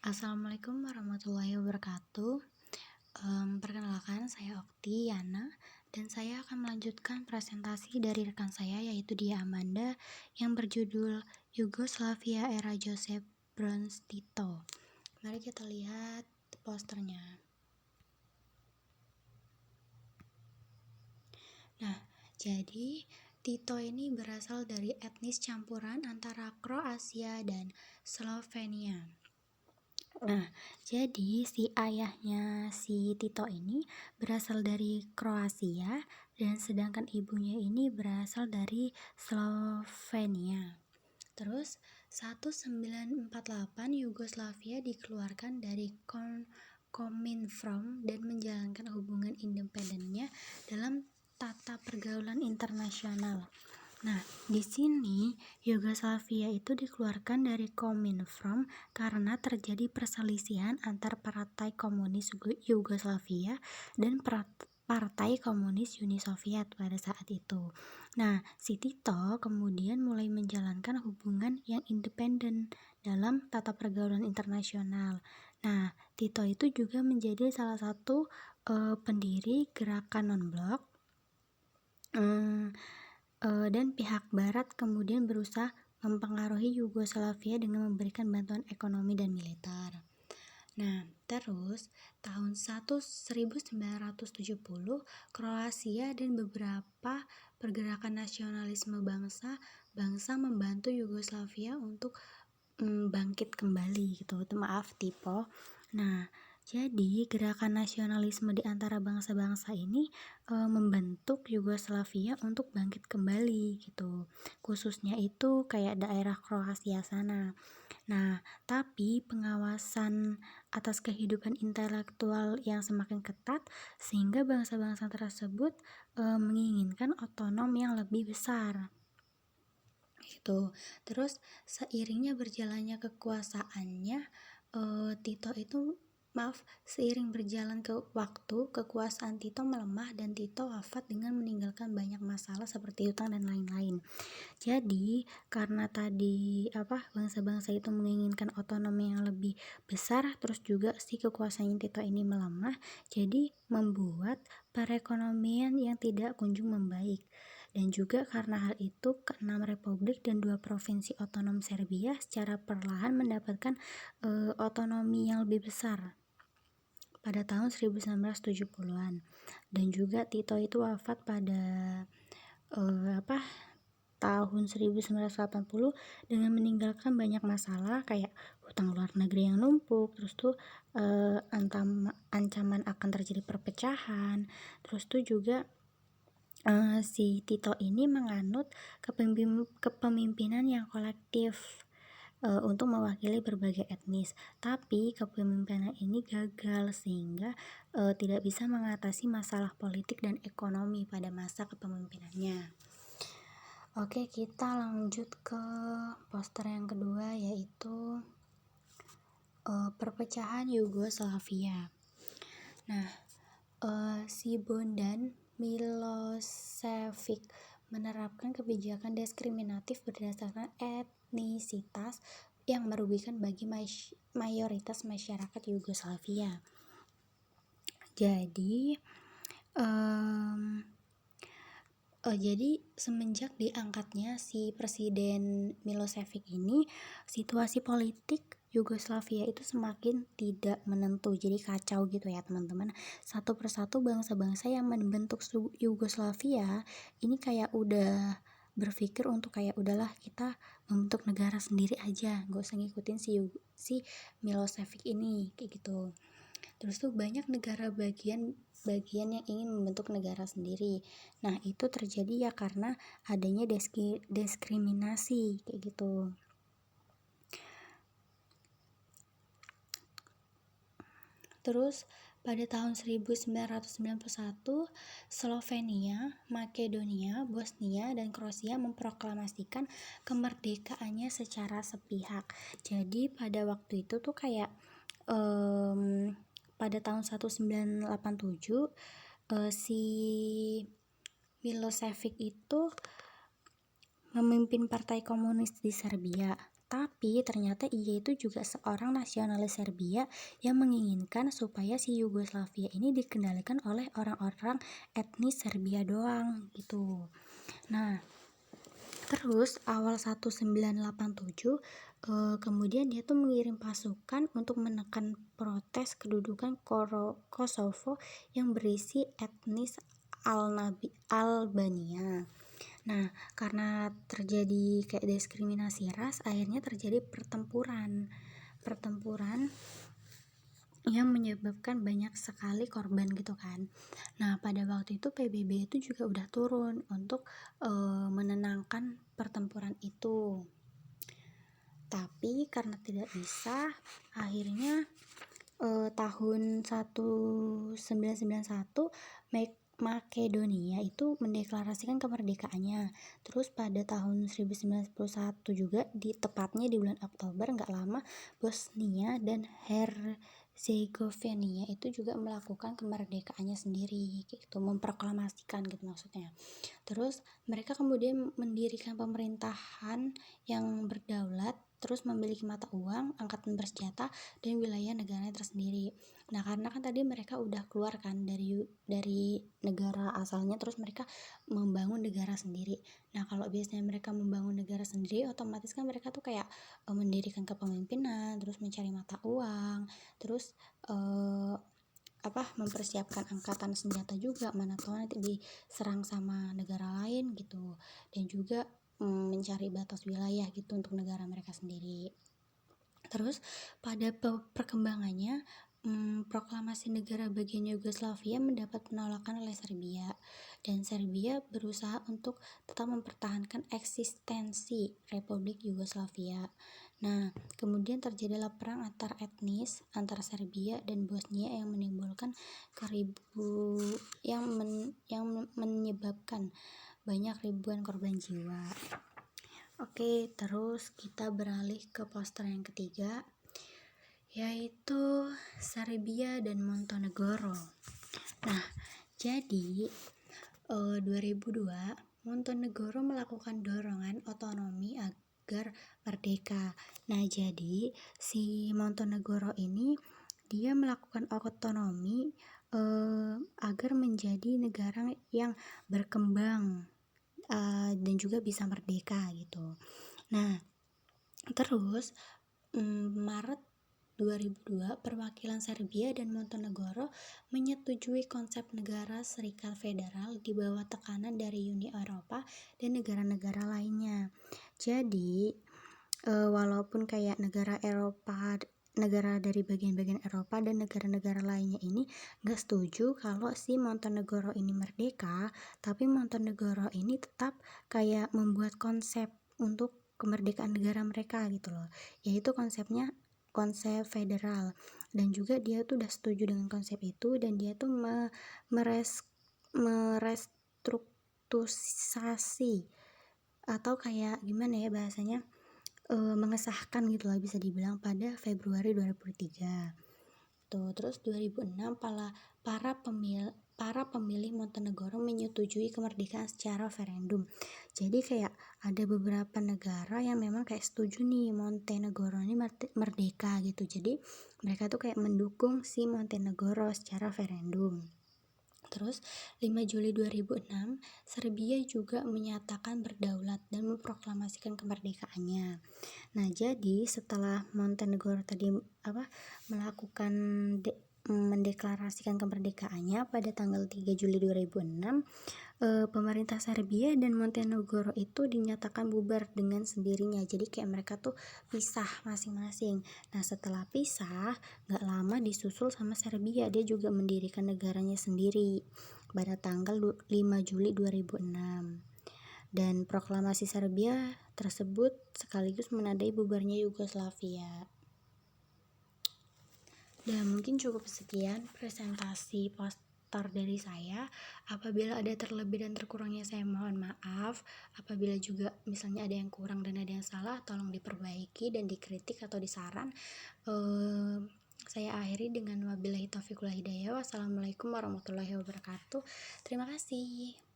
Assalamualaikum warahmatullahi wabarakatuh. Perkenalkan, saya Okti Yana dan saya akan melanjutkan presentasi dari rekan saya yaitu Dia Amanda yang berjudul Yugoslavia Era Josip Broz Tito. Mari kita lihat posternya. Nah, jadi Tito ini berasal dari etnis campuran antara Kroasia dan Slovenia. Nah, jadi si ayahnya si Tito ini berasal dari Kroasia dan sedangkan ibunya ini berasal dari Slovenia. Terus 1948 Yugoslavia dikeluarkan dari Kominform dan menjalankan hubungan independennya dalam tata pergaulan internasional. Nah, di sini Yugoslavia itu dikeluarkan dari Kominform karena terjadi perselisihan antar Partai Komunis Yugoslavia dan Partai Komunis Uni Soviet pada saat itu. Nah, si Tito kemudian mulai menjalankan hubungan yang independen dalam tata pergaulan internasional. Nah, Tito itu juga menjadi salah satu pendiri gerakan non-blok. Dan pihak Barat kemudian berusaha mempengaruhi Yugoslavia dengan memberikan bantuan ekonomi dan militer. Nah, terus tahun 1970 Kroasia dan beberapa pergerakan nasionalisme bangsa membantu Yugoslavia untuk bangkit kembali gitu. Maaf typo. Nah, jadi gerakan nasionalisme di antara bangsa-bangsa ini membentuk Yugoslavia untuk bangkit kembali gitu. Khususnya itu kayak daerah Kroasia sana. Nah, tapi pengawasan atas kehidupan intelektual yang semakin ketat sehingga bangsa-bangsa tersebut menginginkan otonom yang lebih besar. Gitu. Terus seiringnya berjalannya kekuasaannya seiring berjalan ke waktu, kekuasaan Tito melemah dan Tito wafat dengan meninggalkan banyak masalah seperti hutang dan lain-lain. Jadi, karena tadi bangsa-bangsa itu menginginkan otonomi yang lebih besar, terus juga si kekuasaan Tito ini melemah, jadi membuat perekonomian yang tidak kunjung membaik. Dan juga karena hal itu, ke-6 republik dan 2 provinsi otonom Serbia secara perlahan mendapatkan otonomi yang lebih besar pada tahun 1970-an. Dan juga Tito itu wafat pada tahun 1980 dengan meninggalkan banyak masalah kayak hutang luar negeri yang numpuk, terus tuh ancaman akan terjadi perpecahan, terus tuh juga si Tito ini menganut kepemimpinan yang kolektif untuk mewakili berbagai etnis, tapi kepemimpinan ini gagal sehingga tidak bisa mengatasi masalah politik dan ekonomi pada masa kepemimpinannya. Oke, kita lanjut ke poster yang kedua yaitu perpecahan Yugoslavia. Nah, si Bondan Milošević menerapkan kebijakan diskriminatif berdasarkan etnisitas yang merugikan bagi mayoritas masyarakat Yugoslavia. Jadi semenjak diangkatnya si Presiden Milošević ini, situasi politik Yugoslavia itu semakin tidak menentu, jadi kacau gitu ya teman-teman. Satu persatu bangsa-bangsa yang membentuk Yugoslavia ini kayak udah berpikir untuk kayak udahlah kita membentuk negara sendiri aja, gak usah ngikutin si Milošević ini kayak gitu. Terus tuh banyak negara bagian yang ingin membentuk negara sendiri. Nah, itu terjadi ya karena adanya diskriminasi kayak gitu. Terus pada tahun 1991 Slovenia, Makedonia, Bosnia, dan Kroasia memproklamasikan kemerdekaannya secara sepihak. Jadi pada waktu itu tuh kayak pada tahun 1987 si Milošević itu memimpin Partai Komunis di Serbia. Tapi ternyata ia itu juga seorang nasionalis Serbia yang menginginkan supaya si Yugoslavia ini dikendalikan oleh orang-orang etnis Serbia doang gitu. Nah, terus awal 1987 kemudian dia tuh mengirim pasukan untuk menekan protes kedudukan Kosovo yang berisi etnis Albania. Nah, karena terjadi kayak diskriminasi ras, akhirnya terjadi pertempuran yang menyebabkan banyak sekali korban gitu kan. Nah, pada waktu itu PBB itu juga udah turun untuk menenangkan pertempuran itu. Tapi karena tidak bisa, akhirnya tahun 1991 Makedonia itu mendeklarasikan kemerdekaannya. Terus pada tahun 1991 juga tepatnya di bulan Oktober, nggak lama, Bosnia dan Herzegovina itu juga melakukan kemerdekaannya sendiri gitu, memproklamasikan gitu maksudnya. Terus mereka kemudian mendirikan pemerintahan yang berdaulat, terus memiliki mata uang, angkatan bersenjata, dan wilayah negaranya tersendiri. Nah, karena kan tadi mereka udah keluar kan dari negara asalnya, terus mereka membangun negara sendiri. Nah, kalau biasanya mereka membangun negara sendiri, otomatis kan mereka tuh kayak mendirikan kepemimpinan, terus mencari mata uang, terus mempersiapkan angkatan senjata juga, mana tahu nanti diserang sama negara lain gitu, dan juga mencari batas wilayah gitu untuk negara mereka sendiri. Terus pada perkembangannya, proklamasi negara bagian Yugoslavia mendapat penolakan oleh Serbia, dan Serbia berusaha untuk tetap mempertahankan eksistensi Republik Yugoslavia. Nah, kemudian terjadilah perang antar etnis antara Serbia dan Bosnia yang menimbulkan yang menyebabkan banyak ribuan korban jiwa. Oke, terus kita beralih ke poster yang ketiga, yaitu Serbia dan Montenegro. Nah, jadi 2002 Montenegro melakukan dorongan otonomi agar merdeka. Nah, jadi si Montenegro ini dia melakukan otonomi agar menjadi negara yang berkembang dan juga bisa merdeka gitu. Nah, terus Maret 2002 perwakilan Serbia dan Montenegro menyetujui konsep negara serikat federal di bawah tekanan dari Uni Eropa dan negara-negara lainnya. Jadi walaupun kayak negara dari bagian-bagian Eropa dan negara-negara lainnya ini gak setuju kalau si Montenegro ini merdeka, tapi Montenegro ini tetap kayak membuat konsep untuk kemerdekaan negara mereka gitu loh, yaitu konsep federal, dan juga dia tuh udah setuju dengan konsep itu, dan dia tuh merestrukturisasi atau kayak gimana ya bahasanya, mengesahkan gitu lah bisa dibilang pada Februari 2003 tuh. Terus 2006 para pemilih Montenegro menyetujui kemerdekaan secara referendum. Jadi kayak ada beberapa negara yang memang kayak setuju nih Montenegro ini merdeka gitu. Jadi mereka tuh kayak mendukung si Montenegro secara referendum. Terus 5 Juli 2006 Serbia juga menyatakan berdaulat dan memproklamasikan kemerdekaannya. Nah, jadi setelah Montenegro tadi melakukan mendeklarasikan kemerdekaannya pada tanggal 3 Juli 2006, pemerintah Serbia dan Montenegro itu dinyatakan bubar dengan sendirinya. Jadi kayak mereka tuh pisah masing-masing. Nah, setelah pisah gak lama disusul sama Serbia, dia juga mendirikan negaranya sendiri pada tanggal 5 Juli 2006. Dan proklamasi Serbia tersebut sekaligus menandai bubarnya Yugoslavia. Dan mungkin cukup sekian presentasi poster dari saya. Apabila ada terlebih dan terkurangnya saya mohon maaf. Apabila juga misalnya ada yang kurang dan ada yang salah, tolong diperbaiki dan dikritik atau disaran. Saya akhiri dengan wabillahi taufiq wal hidayah. Wassalamualaikum warahmatullahi wabarakatuh. Terima kasih.